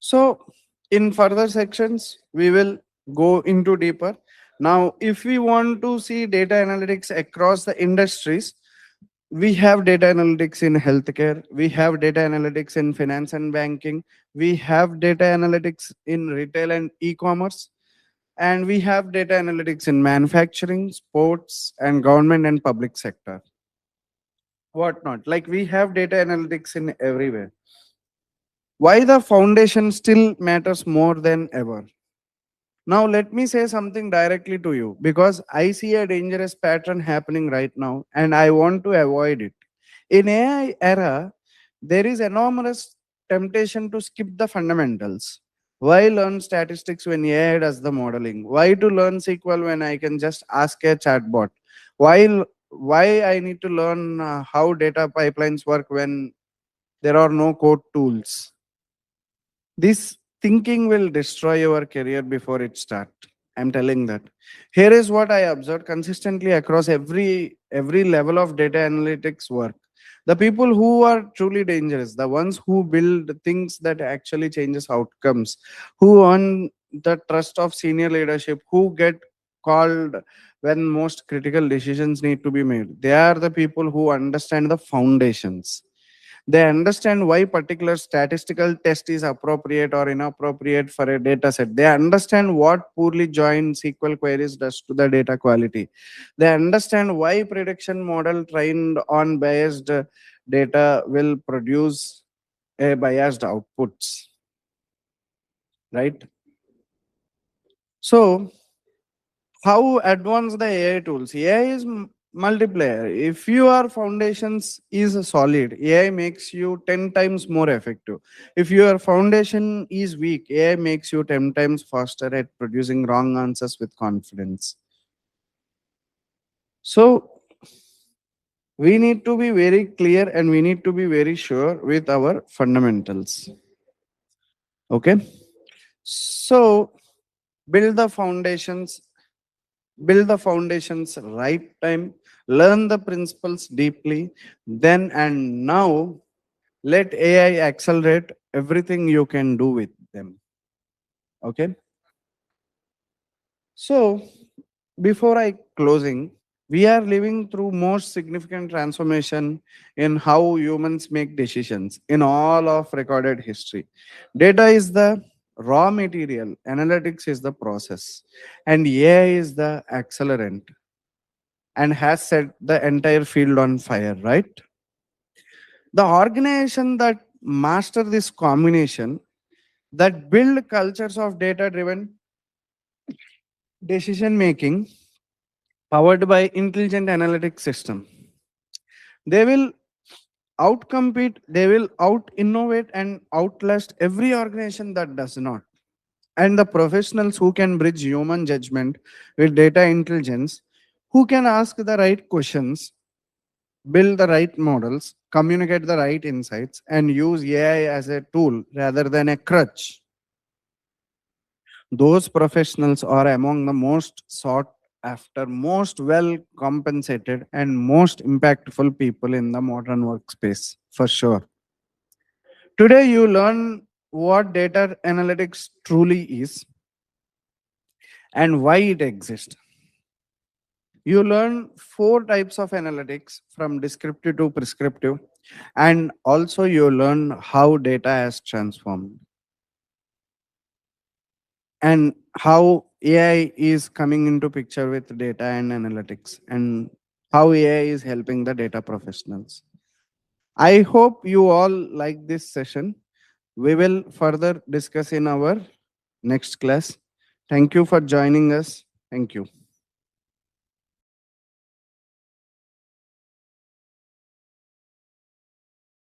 So in further sections, we will go into deeper. Now, if we want to see data analytics across the industries, we have data analytics in healthcare, we have data analytics in finance and banking, we have data analytics in retail and e-commerce, and we have data analytics in manufacturing, sports, and government and public sector. Whatnot. Like we have data analytics in everywhere. Why the foundation still matters more than ever? Now, let me say something directly to you because I see a dangerous pattern happening right now and I want to avoid it. In AI era, there is enormous temptation to skip the fundamentals. Why learn statistics when AI does the modeling? Why to learn SQL when I can just ask a chatbot? Why I need to learn how data pipelines work when there are no code tools? This thinking will destroy your career before it starts. I'm telling that. Here is what I observed consistently across every level of data analytics work. The people who are truly dangerous, the ones who build things that actually changes outcomes, who earn the trust of senior leadership, who get called when most critical decisions need to be made. They are the people who understand the foundations. They understand why particular statistical test is appropriate or inappropriate for a data set. They understand what poorly joined SQL queries does to the data quality. They understand why prediction model trained on biased data will produce a biased outputs, right? So how advanced the AI tools? AI is multiplier. If your foundations is solid, AI makes you 10 times more effective. If your foundation is weak, AI makes you 10 times faster at producing wrong answers with confidence. So we need to be very clear and we need to be very sure with our fundamentals. Okay. So build the foundations, build the foundations right time, learn the principles deeply, then and now let AI accelerate everything you can do with them. Okay. So before I closing, we are living through most significant transformation in how humans make decisions in all of recorded history. Data is the raw material, analytics is the process, and AI is the accelerant and has set the entire field on fire, right? The organization that master this combination, that build cultures of data driven decision making powered by intelligent analytics system, they will outcompete, they will out innovate and outlast every organization that does not. And the professionals who can bridge human judgment with data intelligence, who can ask the right questions, build the right models, communicate the right insights, and use AI as a tool rather than a crutch. Those professionals are among the most sought after, most well compensated, and most impactful people in the modern workspace, for sure. Today, you learn what data analytics truly is and why it exists. You learn four types of analytics from descriptive to prescriptive, and also you learn how data has transformed and how AI is coming into picture with data and analytics and how AI is helping the data professionals. I hope you all like this session. We will further discuss in our next class. Thank you for joining us. Thank you.